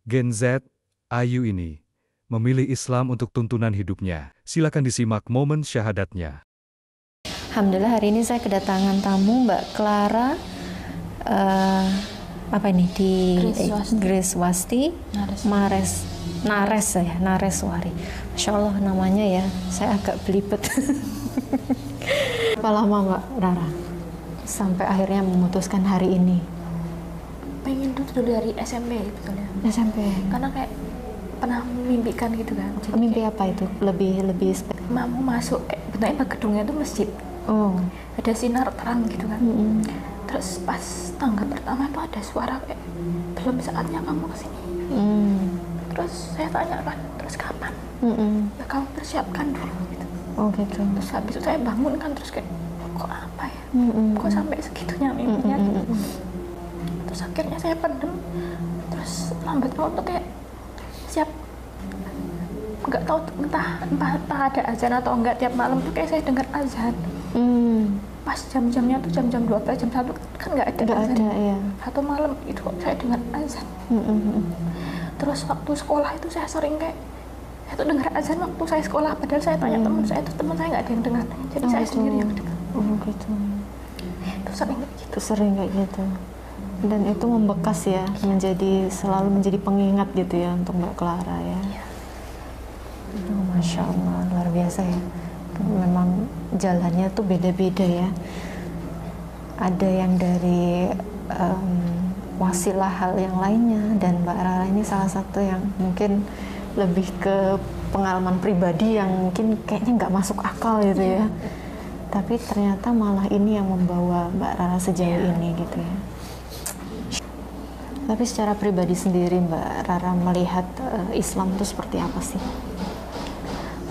Gen Z, Ayu ini, memilih Islam untuk tuntunan hidupnya. Silakan disimak momen syahadatnya. Alhamdulillah hari ini saya kedatangan tamu Mbak Clara, di Grace Wasti Nareswari. Masya Allah namanya ya, saya agak belibet. Berapa lama Mbak Rara sampai akhirnya memutuskan hari ini? Pengen dulu dari SMP sebetulnya. SMP. Karena kayak pernah memimpikan gitu kan. Jadi mimpi apa itu? Lebih mau masuk kayak bentuknya gedungnya itu masjid. Oh. Ada sinar terang gitu kan. Terus pas tangga pertama itu ada suara kayak belum saatnya kamu kesini. Terus saya tanya kan, terus kapan? Ya kamu persiapkan dulu gitu. Oh gitu. Terus habis itu saya bangun kan, terus kayak kok apa ya? Kok sampai segitunya mimpinya? Terus akhirnya saya pendem. Terus lambat laun tuh kayak siap, nggak tahu entah ada azan atau enggak, tiap malam tuh kayak saya dengar azan. Pas jam-jamnya tuh jam-jam 12, jam 1 kan nggak ada azan. Ya. Atau malam itu saya dengar azan. Terus waktu sekolah itu saya sering kayak saya tuh dengar azan waktu saya sekolah, padahal saya tanya teman saya, terus teman saya nggak ada yang dengar, jadi saya sendiri yang dengar. Gitu. Itu sering kayak gitu. Sering kayak gitu. Dan itu membekas ya, selalu menjadi pengingat gitu ya untuk Mbak Clara ya. Iya. Oh, Masya Allah, luar biasa ya. Memang jalannya tuh beda-beda ya. Ada yang dari wasilah hal yang lainnya, dan Mbak Rara ini salah satu yang mungkin lebih ke pengalaman pribadi yang mungkin kayaknya nggak masuk akal gitu ya. Tapi ternyata malah ini yang membawa Mbak Rara sejauh ini gitu ya. Tapi secara pribadi sendiri Mbak Rara melihat Islam itu seperti apa sih?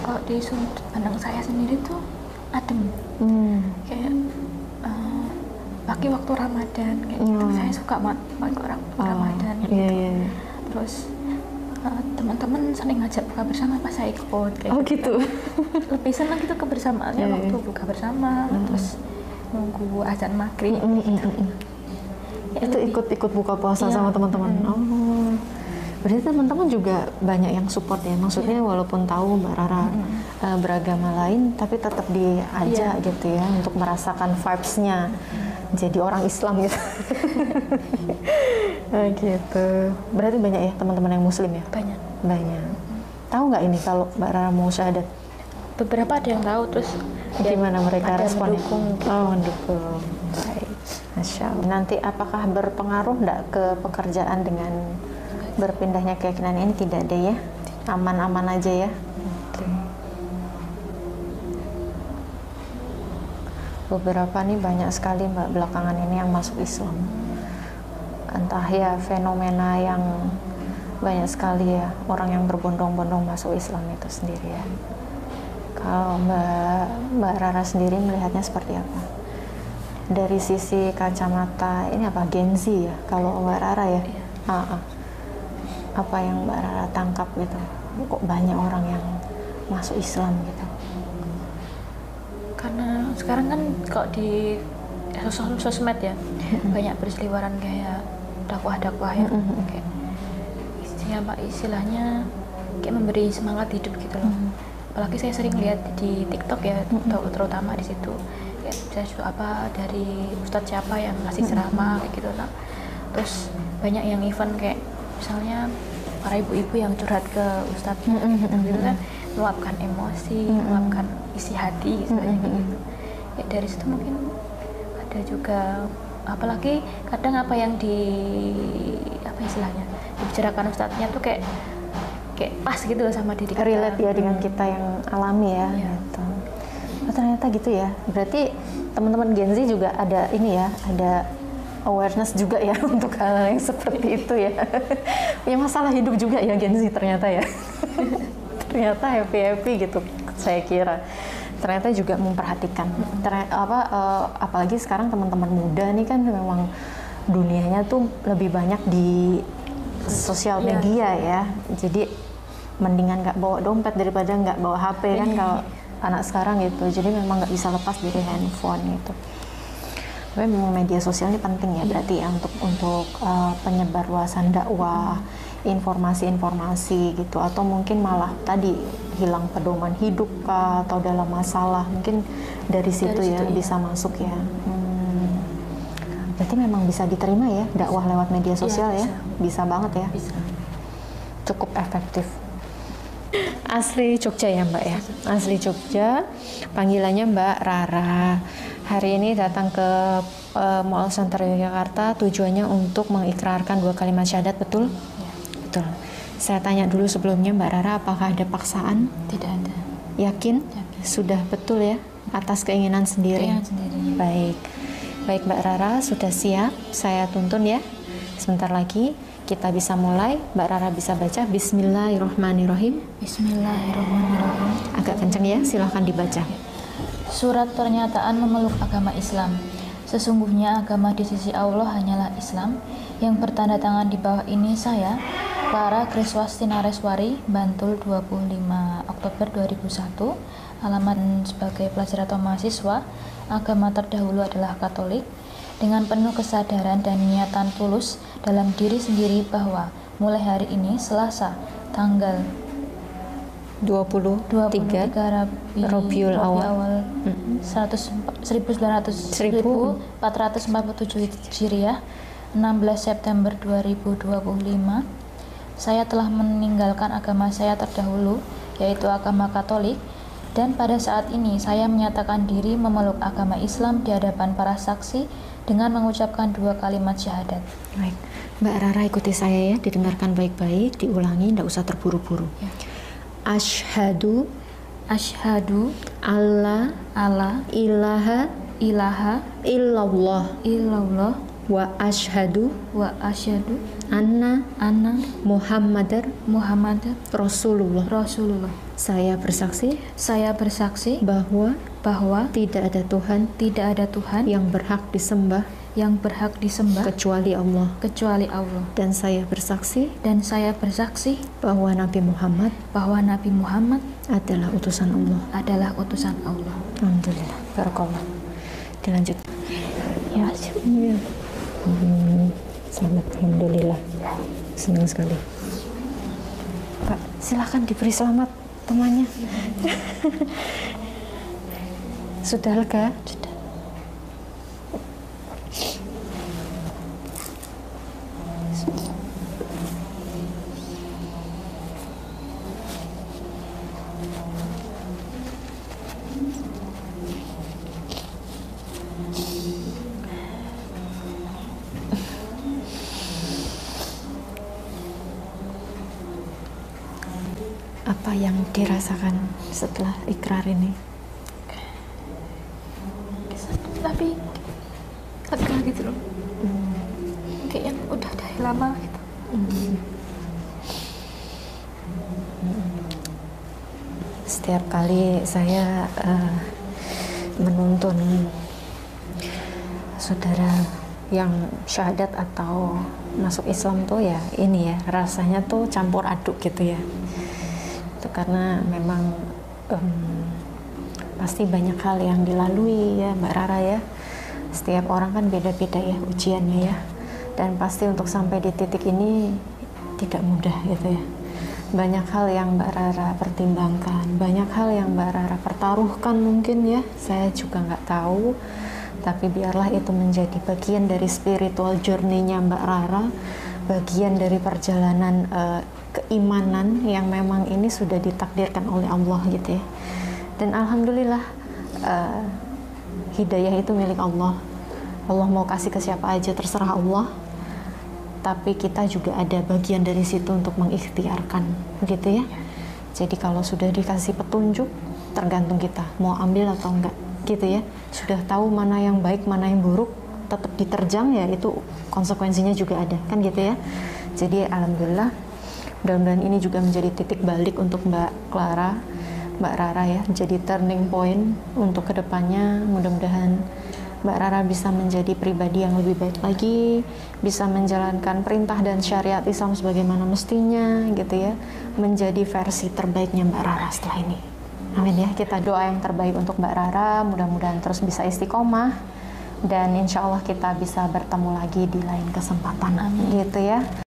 Kalau di sudut pandang saya sendiri tuh adem. Kayak bagi waktu Ramadan kayak gitu. Saya suka banget waktu Ramadan gitu. Terus teman-teman sering ngajak buka bersama, pas saya ikut kayak gitu. Lebih senang gitu kebersamaannya waktu buka bersama, terus nunggu azan maghrib gitu. Itu ikut buka puasa sama teman-teman. Oh, berarti teman-teman juga banyak yang support ya. Maksudnya walaupun tahu Mbak Rara beragama lain, tapi tetap diajak gitu ya untuk merasakan vibes-nya. Jadi orang Islam gitu. Gitu. Berarti banyak ya teman-teman yang Muslim ya? Banyak. Tahu nggak ini kalau Mbak Rara mau syahadat? Beberapa ada yang tahu, terus gimana mereka responnya? Mendukung. Oh, mendukung. Baik. Masya Allah. Nanti apakah berpengaruh nggak ke pekerjaan dengan berpindahnya keyakinan ini? Tidak ada ya? Aman-aman aja ya? Oke. Beberapa nih banyak sekali Mbak belakangan ini yang masuk Islam. Entah ya fenomena yang banyak sekali ya orang yang berbondong-bondong masuk Islam itu sendiri ya. Kalau Mbak Rara sendiri melihatnya seperti apa? Dari sisi kacamata ini apa, Gen Z ya kalau Mbak Rara ya? Apa yang Mbak Rara tangkap gitu? Kok banyak orang yang masuk Islam gitu? Karena sekarang kan kalau di sosmed ya banyak berseliweran kayak dakwah ya, kayak istilahnya kayak memberi semangat hidup gitu loh. Apalagi saya sering lihat di TikTok ya, terutama di situ kayak saya apa dari ustadz siapa yang ngasih ceramah kayak gitu. Nah, terus banyak yang event kayak misalnya para ibu-ibu yang curhat ke ustadznya gitu kan, meluapkan emosi, meluapkan isi hati istilahnya kayak gitu. Ya dari situ mungkin ada juga, apalagi kadang apa yang istilahnya dibicarakan ustadznya tuh kayak pas gitu loh sama diri kita. Relate ya dengan kita yang alami ya. Gitu. Oh, ternyata gitu ya. Berarti teman-teman Gen Z juga ada ini ya, ada awareness juga ya untuk hal yang seperti itu ya. Punya masalah hidup juga ya Gen Z ternyata ya. Ternyata happy gitu saya kira. Ternyata juga memperhatikan. Apalagi sekarang teman-teman muda nih kan memang dunianya tuh lebih banyak di sosial media ya. Jadi mendingan nggak bawa dompet daripada nggak bawa HP kan kalau anak sekarang gitu. Jadi memang nggak bisa lepas dari handphone gitu. Tapi memang media sosial ini penting ya berarti ya untuk penyebarluasan dakwah informasi-informasi gitu, atau mungkin malah tadi hilang pedoman hidup kah, atau dalam masalah, mungkin dari situ ya bisa masuk ya. Berarti memang bisa diterima ya dakwah lewat media sosial ya, bisa banget ya, Bisa. cukup efektif. Asli Jogja ya Mbak ya, asli Jogja, panggilannya Mbak Rara. Hari ini datang ke Mall Center Yogyakarta tujuannya untuk mengikrarkan 2 kalimat syahadat, betul? Ya. Betul. Saya tanya dulu sebelumnya Mbak Rara, apakah ada paksaan? Tidak ada. Yakin? Yakin. Sudah betul ya, atas keinginan sendiri? Keinginan sendiri. Baik. Baik Mbak Rara, sudah siap? Saya tuntun ya. Sebentar lagi kita bisa mulai. Mbak Rara bisa baca Bismillahirrahmanirrahim. Bismillahirrahmanirrahim. Agak kenceng ya, silahkan dibaca. Surat pernyataan memeluk agama Islam. Sesungguhnya agama di sisi Allah hanyalah Islam. Yang bertanda tangan di bawah ini saya, Clara Kriswasti Nareswari, Bantul, 25 Oktober 2001. Alamat sebagai pelajar atau mahasiswa. Agama terdahulu adalah Katolik. Dengan penuh kesadaran dan niatan tulus dalam diri sendiri bahwa mulai hari ini Selasa tanggal 23 Rabiul Awal 1447 Hijriah, 16 September 2025, saya telah meninggalkan agama saya terdahulu, yaitu agama Katolik, dan pada saat ini saya menyatakan diri memeluk agama Islam di hadapan para saksi dengan mengucapkan 2 kalimat syahadat. Baik, Mbak Rara ikuti saya ya, didengarkan baik-baik, diulangi, tidak usah terburu-buru. Ya. Asyhadu Asyhadu alla alla ilaha ilaha illallah illallah wa asyhadu wa asyhadu anna anna Muhammadar Muhammad Rasulullah. Rasulullah. Saya bersaksi Saya bersaksi bahwa bahwa tidak ada Tuhan tidak ada Tuhan yang berhak disembah yang berhak disembah kecuali Allah. kecuali Allah. Dan saya bersaksi Dan saya bersaksi bahwa Nabi Muhammad bahwa Nabi Muhammad adalah utusan Allah. adalah utusan Allah. Alhamdulillah. Barakallah. Dilanjut. Ya, Selamat. Alhamdulillah. Senang sekali. Pak, silakan diberi selamat temannya. Sudah lega? sudah. Apa yang dirasakan setelah ikrar ini? Tapi lega gitu loh. Kayak yang udah dari lama gitu. Setiap kali saya menuntun saudara yang syahadat atau masuk Islam tuh ya ini ya, rasanya tuh campur aduk gitu ya. Itu karena memang pasti banyak hal yang dilalui ya Mbak Rara ya. Setiap orang kan beda-beda ya ujiannya ya. Dan pasti untuk sampai di titik ini tidak mudah gitu ya. Banyak hal yang Mbak Rara pertimbangkan, banyak hal yang Mbak Rara pertaruhkan mungkin ya. Saya juga nggak tahu. Tapi biarlah itu menjadi bagian dari spiritual journey-nya Mbak Rara, bagian dari perjalanan keimanan yang memang ini sudah ditakdirkan oleh Allah gitu ya. Dan alhamdulillah hidayah itu milik Allah. Allah mau kasih ke siapa aja terserah Allah. Tapi kita juga ada bagian dari situ untuk mengikhtiarkan gitu ya. Jadi kalau sudah dikasih petunjuk, tergantung kita mau ambil atau enggak gitu ya. Sudah tahu mana yang baik, mana yang buruk, tetap diterjang ya, itu konsekuensinya juga ada kan gitu ya. Jadi alhamdulillah, mudah-mudahan ini juga menjadi titik balik untuk Mbak Clara, Mbak Rara ya, jadi turning point untuk kedepannya. Mudah-mudahan Mbak Rara bisa menjadi pribadi yang lebih baik lagi, bisa menjalankan perintah dan syariat Islam sebagaimana mestinya gitu ya, menjadi versi terbaiknya Mbak Rara setelah ini. Amin ya, kita doa yang terbaik untuk Mbak Rara, mudah-mudahan terus bisa istiqomah dan insya Allah kita bisa bertemu lagi di lain kesempatan. Amin. Gitu ya.